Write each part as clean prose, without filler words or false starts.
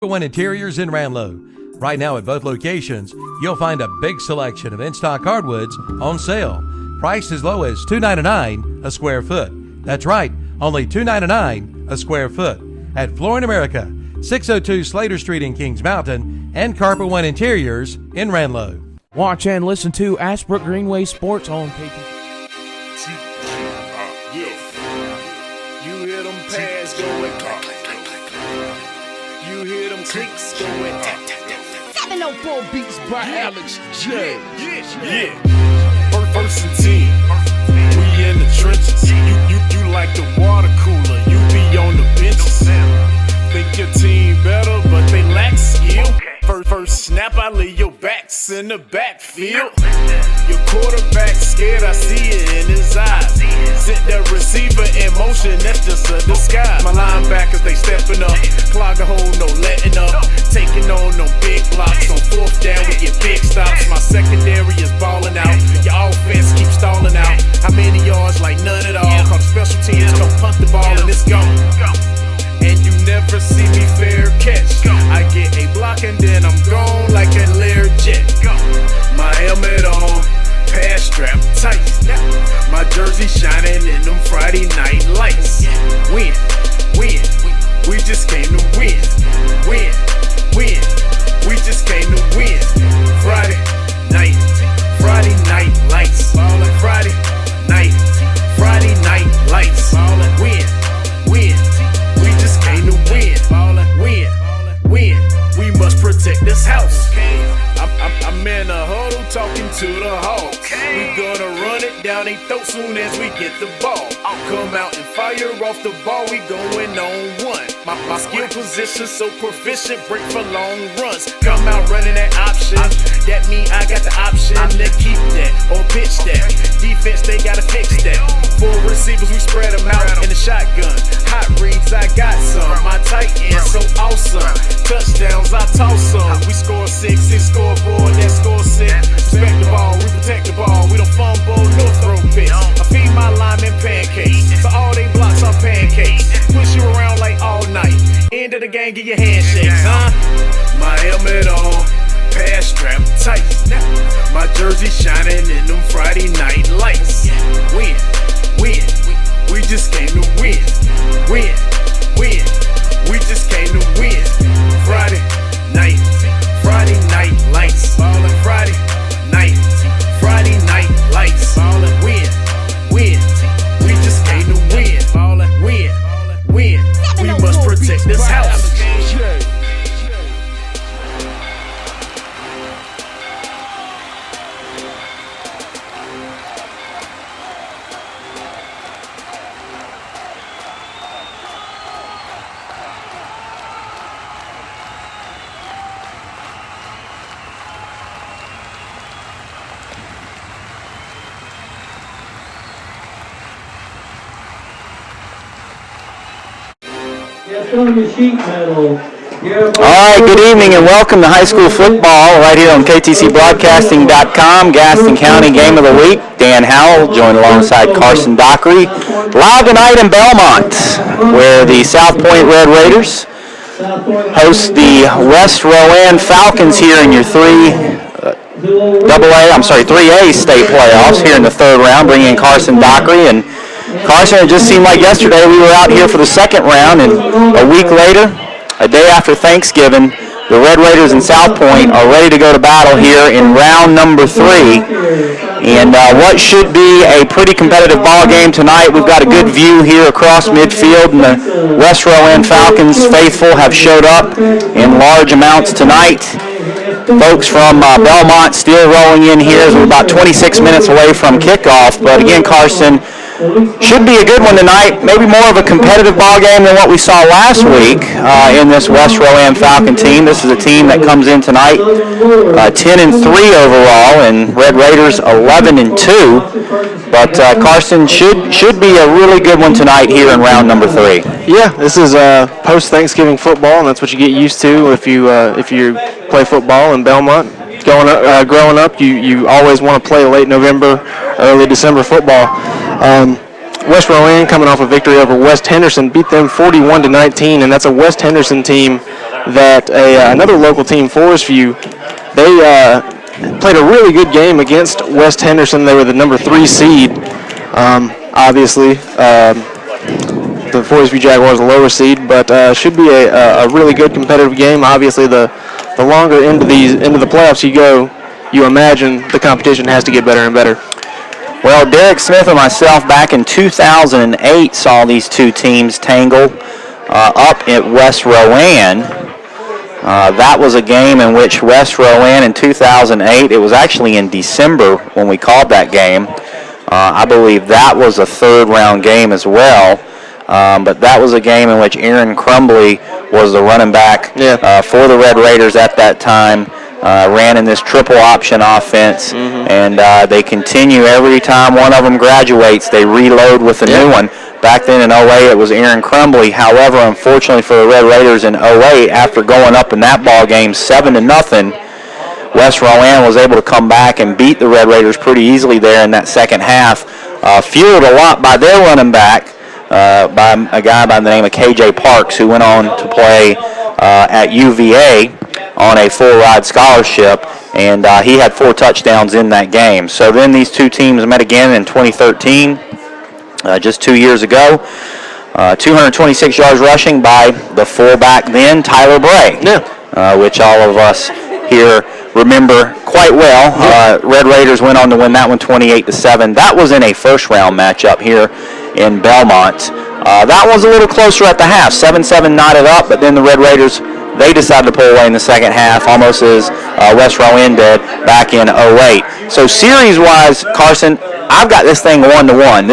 One Interiors in Ranlow. Right now at both locations, you'll find a big selection of in-stock hardwoods on sale. Priced as low as $2.99 a square foot. That's right, only $2.99 a square foot. At Flooring America, 602 Slater Street in Kings Mountain, and Carpet One Interiors in Ranlow. Watch and listen to Ashbrook Greenway Sports on KTCB. You hear them pads going, you hear them clicks going. 704 beats by Alex J. Yeah. First and 10, we in the trenches. You like the water cooler, you be on the benches. Think your team better, but they lack skill. First snap, I leave your backs in the backfield. Your quarterback scared, I see it in his eyes. Sent the receiver in motion, that's just a disguise. My linebackers, they stepping up. Clog the hole, no letting up. Taking on no big blocks. On fourth down, we get big stops. My secondary is balling out. Your offense keeps stalling out. How many yards? Like none at all. Call the special teams, go punt the ball and it's gone. And you never see me fair catch. I get a block and then I'm gone like a Learjet. My helmet on, pass strap tight. My jersey shining in them Friday night lights. Win, we just came to win. Win, we just came to win. Friday night lights. Friday night lights. Win. We just came to win. We must protect this house. I'm in a huddle talking to the Hawks. We gonna run it down their throat soon as we get the ball. Come out and fire off the ball, we going on one. My skill position so proficient, break for long runs. Come out running that option, that mean I got the option to keep that or pitch that. Defense, they gotta fix that. 4 receivers, we spread them out in the shotgun. Hot reads, I got some. My tight end so awesome. Touchdowns, I toss some. We score 6, scoreboard, that score 6. Respect the ball, we protect the ball. We don't fumble, no throw picks. I feed my linemen pancakes, so all they blocks are pancakes. Push you around like all night. End of the game, get your handshakes, huh? My helmet on, pass strap tight. My jersey shining in them Friday night lights. Win. We just came to win. Win. We just came to win. Friday night lights. Friday night lights. Win. We just came to win. Win. We must protect this house. All right, good evening and welcome to high school football right here on KTCBroadcasting.com. Gaston County Game of the Week. Dan Howell joined alongside Carson Dockery. Live tonight in Belmont, where the South Point Red Raiders host the West Rowan Falcons here in your 3A state playoffs here in the third round, bringing in Carson Dockery. And Carson, it just seemed like yesterday we were out here for the second round, and a week later, a day after Thanksgiving, the Red Raiders in South Point are ready to go to battle here in round number 3. And what should be a pretty competitive ball game tonight. We've got a good view here across midfield, and the West Rowan Falcons faithful have showed up in large amounts tonight. Folks from Belmont still rolling in here as we're about 26 minutes away from kickoff. But again, Carson, should be a good one tonight. Maybe more of a competitive ball game than what we saw last week in this West Rowan Falcon team. This is a team that comes in tonight 10-3 overall, and Red Raiders 11-2. But Carson, should be a really good one tonight here in round number 3. Yeah, this is post-Thanksgiving football, and that's what you get used to if you play football in Belmont. Growing up, you always want to play late November, early December football. West Rowan coming off a victory over West Henderson, beat them 41-19, and that's a West Henderson team that another local team, Forest View, they played a really good game against West Henderson. They were the number 3 seed. Obviously, the Forest View Jaguars a lower seed, but should be a really good competitive game. Obviously, the longer into the playoffs you go, you imagine the competition has to get better and better. Well, Derek Smith and myself back in 2008 saw these two teams tangle up at West Rowan. That was a game in which West Rowan in 2008, it was actually in December when we called that game. I believe that was a third-round game as well. But that was a game in which Aaron Crumbly was the running back for the Red Raiders at that time. Ran in this triple option offense, and they continue every time one of them graduates, they reload with a new one. Back then in 08, it was Aaron Crumbly. However, unfortunately for the Red Raiders in 08, after going up in that ball game 7-0, West Rowan was able to come back and beat the Red Raiders pretty easily there in that second half. Fueled a lot by their running back, by a guy by the name of KJ Parks, who went on to play at UVA on a full-ride scholarship, and he had 4 touchdowns in that game. So then these two teams met again in 2013, just 2 years ago. 226 yards rushing by the fullback then, Tyler Bray, which all of us here remember quite well. Red Raiders went on to win that one 28-7. That was in a first-round matchup here in Belmont. That was a little closer at the half. 7-7 knotted up, but then the Red Raiders, they decided to pull away in the second half, almost as West Rowan did back in 08. So series-wise, Carson, I've got this thing 1-1.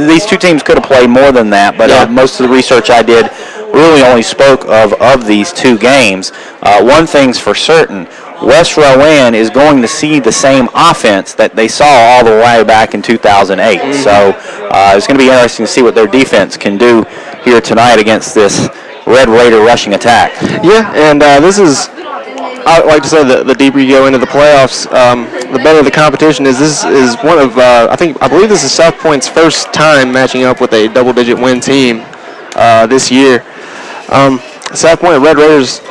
These two teams could have played more than that, but most of the research I did really only spoke of these two games. One thing's for certain, West Rowan is going to see the same offense that they saw all the way back in 2008. So it's going to be interesting to see what their defense can do here tonight against this Red Raider rushing attack. Yeah, and this is, I like to say, the deeper you go into the playoffs, the better the competition is. This is one of, I believe this is South Point's first time matching up with a double-digit win team this year. South Point Red Raiders,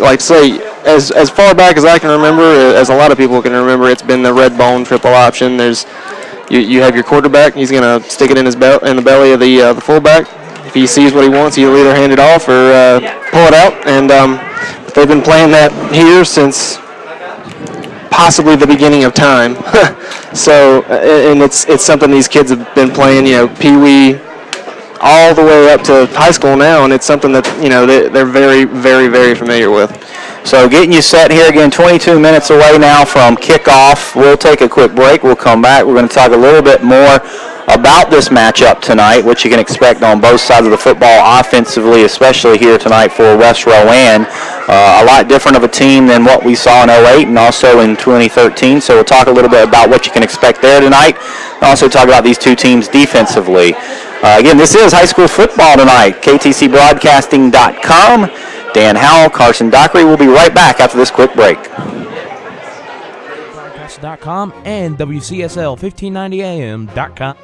like to say, as far back as I can remember, as a lot of people can remember, it's been the red bone triple option. There's you have your quarterback, he's going to stick it in in the belly of the fullback. If he sees what he wants, he'll either hand it off or pull it out. And they've been playing that here since possibly the beginning of time. So, and it's something these kids have been playing, Pee-wee all the way up to high school now, and it's something that, they're very, very, very familiar with. So getting you set here again, 22 minutes away now from kickoff. We'll take a quick break. We'll come back. We're going to talk a little bit more about this matchup tonight, what you can expect on both sides of the football offensively, especially here tonight for West Rowan. A lot different of a team than what we saw in 08 and also in 2013. So we'll talk a little bit about what you can expect there tonight, and also talk about these two teams defensively. Again, this is high school football tonight. KTCBroadcasting.com. Dan Howell, Carson Dockery. We'll be right back after this quick break. Broadcast.com and WCSL1590am.com.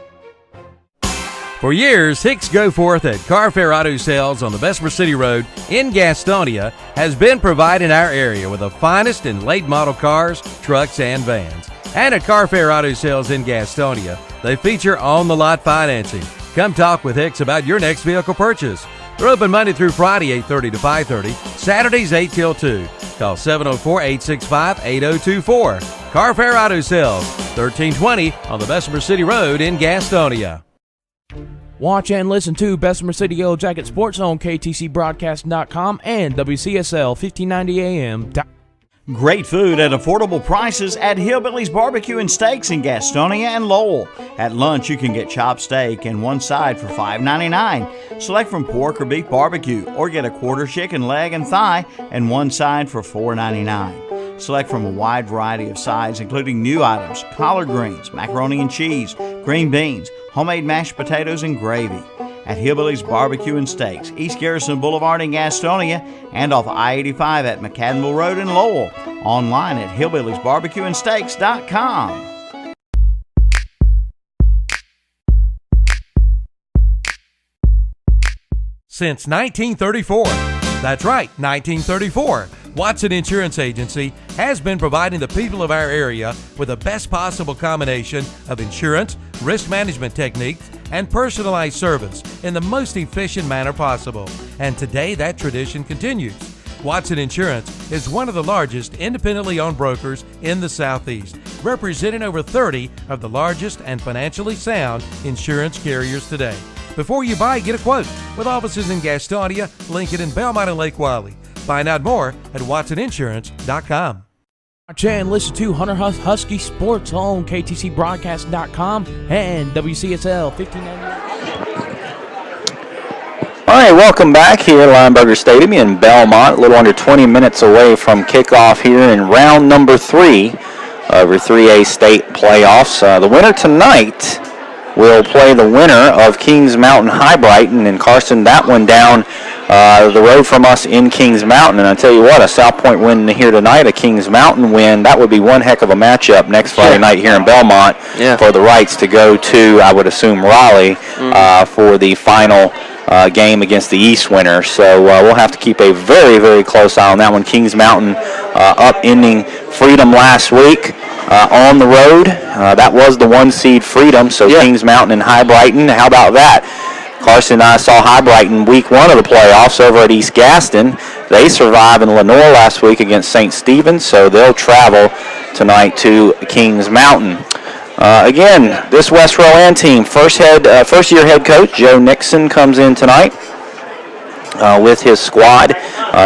For years, Hicks Go Forth at Car Fair Auto Sales on the Bessemer City Road in Gastonia has been providing our area with the finest in late model cars, trucks, and vans. And at Car Fair Auto Sales in Gastonia, they feature on-the-lot financing. Come talk with Hicks about your next vehicle purchase. They're open Monday through Friday, 8:30 to 5:30, Saturdays 8 till 2. Call 704-865-8024. Car Fair Auto Sales, 1320 on the Bessemer City Road in Gastonia. Watch and listen to Bessemer City Yellow Jacket Sports on KTCBroadcasting.com and WCSL1590am.com. Great food at affordable prices at Hillbilly's Barbecue and Steaks in Gastonia and Lowell. At lunch, you can get chopped steak and one side for $5.99. Select from pork or beef barbecue, or get a quarter chicken leg and thigh and one side for $4.99. Select from a wide variety of sides, including new items, collard greens, macaroni and cheese, green beans, homemade mashed potatoes, and gravy. At Hillbilly's Barbecue and Steaks, East Garrison Boulevard in Gastonia, and off I-85 at McAdenville Road in Lowell. Online at hillbillysbarbecueandsteaks.com. Since 1934, That's right, 1934. Watson Insurance Agency has been providing the people of our area with the best possible combination of insurance, risk management techniques, and personalized service in the most efficient manner possible. And today that tradition continues. Watson Insurance is one of the largest independently owned brokers in the Southeast, representing over 30 of the largest and financially sound insurance carriers today. Before you buy, get a quote with offices in Gastonia, Lincoln, and Belmont and Lake Wylie. Find out more at watsoninsurance.com. Watch and listen to Hunter Husky Sports on KTCBroadcasti.com and WCSL 1590. All right, welcome back here at Lineberger Stadium in Belmont, a little under 20 minutes away from kickoff here in round number 3 of your 3A state playoffs. The winner tonight will play the winner of Kings Mountain High Brighton, and Carson, that one down the road from us in Kings Mountain. And I tell you what, a South Point win here tonight, a Kings Mountain win, that would be one heck of a matchup next Friday night here in Belmont for the rights to go to, I would assume, Raleigh for the final game against the East winner. So we'll have to keep a very, very close eye on that one. Kings Mountain upending Freedom last week on the road. That was the 1 seed Freedom, so Kings Mountain and High Brighton. How about that? Carson and I saw High Brighton week 1 of the playoffs over at East Gaston. They survived in Lenore last week against St. Stephen's, so they'll travel tonight to Kings Mountain. Again, this West Rowan team, first-year head coach Joe Nixon comes in tonight with his squad.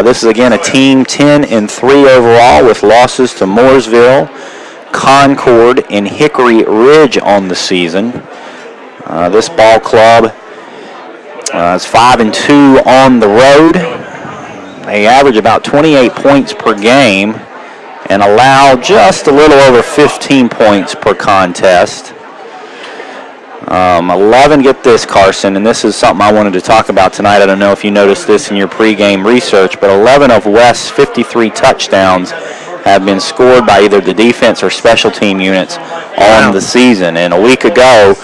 This is, again, a team 10-3 overall with losses to Mooresville, Concord, and Hickory Ridge on the season. This ball club is 5-2 on the road. They average about 28 points per game and allow just a little over 15 points per contest. 11, get this, Carson, and this is something I wanted to talk about tonight. I don't know if you noticed this in your pregame research, but 11 of West's 53 touchdowns have been scored by either the defense or special team units on the season. And a week ago,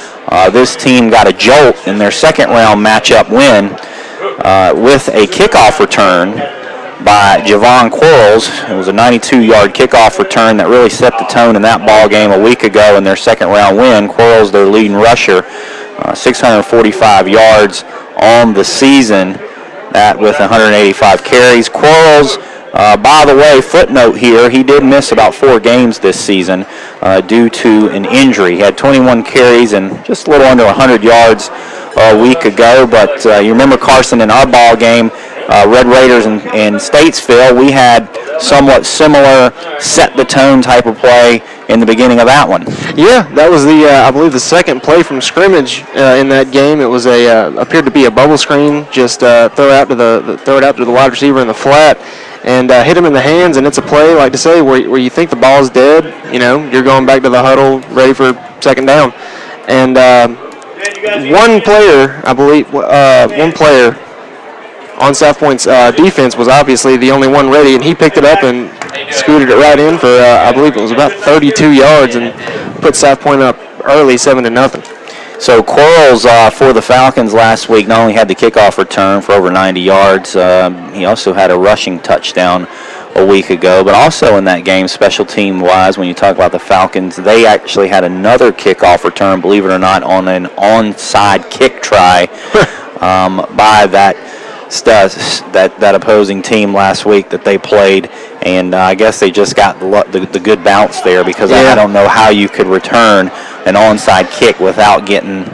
this team got a jolt in their second-round matchup win with a kickoff return by Javon Quarles. It was a 92-yard kickoff return that really set the tone in that ball game a week ago in their second-round win. Quarles, their leading rusher, 645 yards on the season, that with 185 carries. Quarles, by the way, footnote here, he did miss about 4 games this season due to an injury. He had 21 carries and just a little under 100 yards a week ago. But you remember, Carson, in our ball game, Red Raiders and Statesville, we had somewhat similar set-the-tone type of play in the beginning of that one. Yeah, that was the I believe the second play from scrimmage in that game. It was appeared to be a bubble screen, just throw it out to the wide receiver in the flat and hit him in the hands, and it's a play, like to say, where you think the ball's dead. You know, you're going back to the huddle, ready for second down, and one player on South Point's defense was obviously the only one ready, and he picked it up and scooted it right in for, I believe it was about 32 yards, and put South Point up early, 7-0. So Quarles for the Falcons last week not only had the kickoff return for over 90 yards, he also had a rushing touchdown a week ago. But also in that game, special team-wise, when you talk about the Falcons, they actually had another kickoff return, believe it or not, on an onside kick try by that opposing team last week that they played, and I guess they just got the good bounce there, because I don't know how you could return an onside kick without getting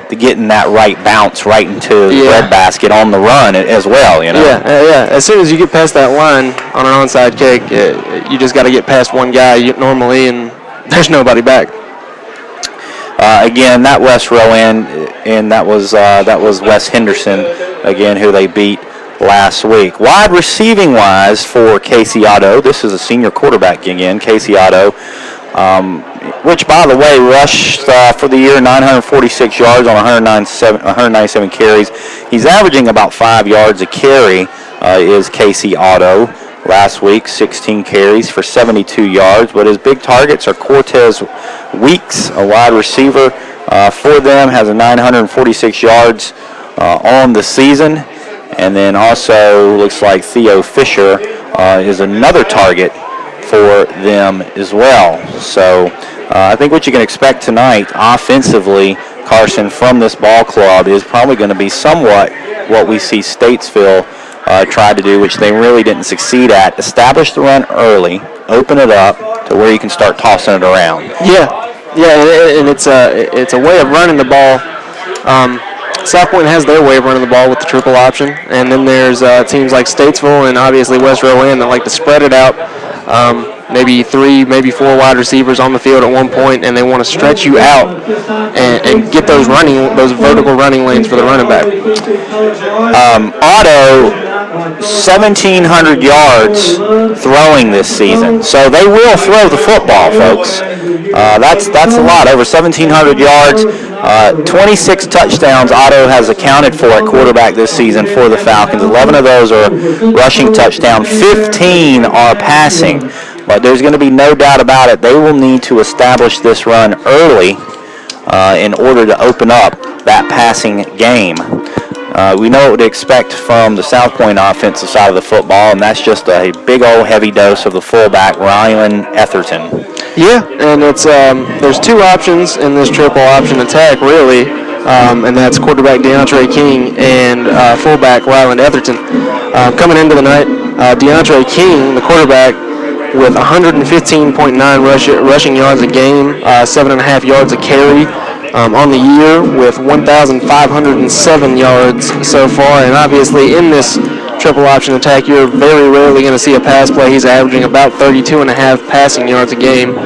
that right bounce right into the breadbasket on the run as well. You know. Yeah. As soon as you get past that line on an onside kick, you just got to get past one guy normally, and there's nobody back. Again, that West Rowan, and that was Wes Henderson again, who they beat last week. Wide receiving wise for Casey Otto, this is a senior quarterback again, Casey Otto, which, by the way, rushed for the year 946 yards on 197 carries. He's averaging about 5 yards a carry, is Casey Otto. Last week, 16 carries for 72 yards, but his big targets are Cortez Weeks, a wide receiver for them, has a 946 yards on the season. And then also looks like Theo Fisher is another target for them as well. So I think what you can expect tonight offensively, Carson, from this ball club is probably going to be somewhat what we see Statesville try to do, which they really didn't succeed at. Establish the run early, open it up to where you can start tossing it around. Yeah, and it's a way of running the ball. South Point has their way of running the ball with the triple option, and then there's teams like Statesville and obviously West Rowan that like to spread it out. Maybe 3, maybe 4 wide receivers on the field at one point, and they want to stretch you out and get those vertical running lanes for the running back. Otto, 1,700 yards throwing this season, so they will throw the football, folks. That's a lot, over 1,700 yards. 26 touchdowns Otto has accounted for at quarterback this season for the Falcons. 11 of those are rushing touchdowns. 15 are passing. But there's going to be no doubt about it. They will need to establish this run early in order to open up that passing game. We know what to expect from the South Point offensive side of the football, and that's just a big old heavy dose of the fullback, Rylan Etherton. Yeah, and it's there's 2 options in this triple option attack, really, and that's quarterback DeAndre King and fullback Rylan Etherton. Coming into the night, DeAndre King, the quarterback, with 115.9 rushing yards a game, 7.5 yards a carry on the year, with 1,507 yards so far. And obviously in this triple option attack, you're very rarely going to see a pass play. He's averaging about 32.5 passing yards a game.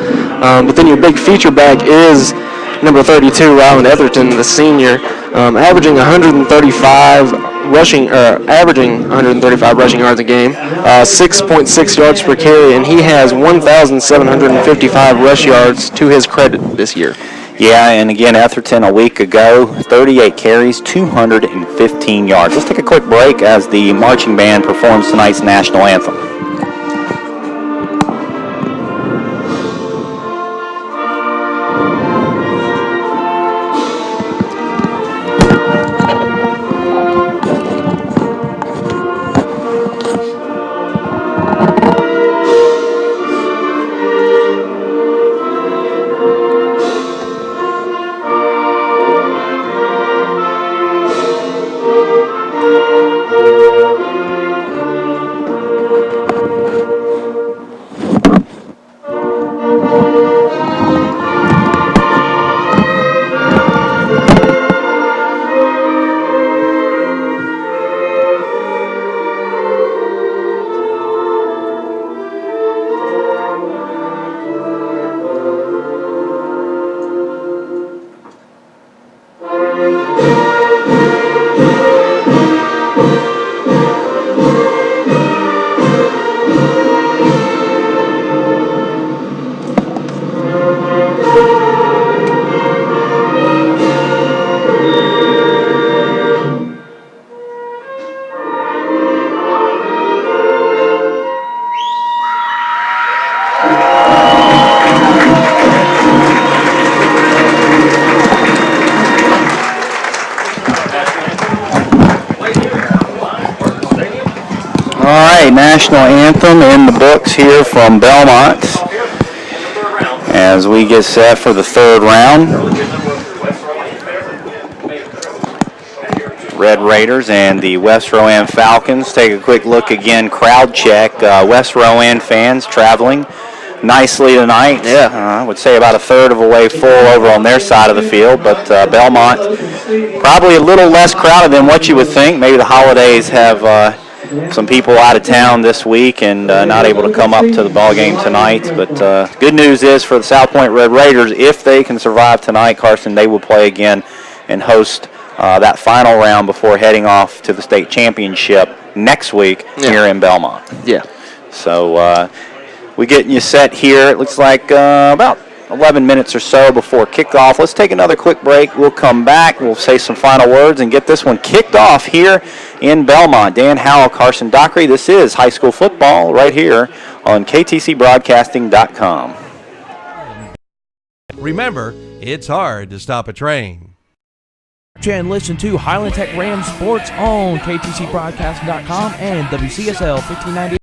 But then your big feature back is number 32, Rylan Etherton, the senior, averaging 135 rushing yards a game, 6.6 yards per carry, and he has 1,755 rush yards to his credit this year. Yeah, and again, Etherton a week ago, 38 carries, 215 yards. Let's take a quick break as the marching band performs tonight's national anthem. National anthem in the books here from Belmont as we get set for the third round. Red Raiders and the West Rowan Falcons. Take a quick look again, crowd check. West Rowan fans traveling nicely tonight. Yeah, I would say about a third of a way full over on their side of the field, but Belmont probably a little less crowded than what you would think. Maybe the holidays have some people out of town this week and not able to come up to the ball game tonight. But good news is for the South Point Red Raiders, if they can survive tonight, Carson, they will play again and host that final round before heading off to the state championship next week here in Belmont. Yeah. So we're getting you set here. It looks like about 11 minutes or so before kickoff. Let's take another quick break. We'll come back. We'll say some final words and get this one kicked off here in Belmont. Dan Howell, Carson Dockery. This is high school football right here on KTCBroadcasting.com. Remember, it's hard to stop a train. And listen to Highland Tech Rams Sports on KTCBroadcasti.com and WCSL 1590.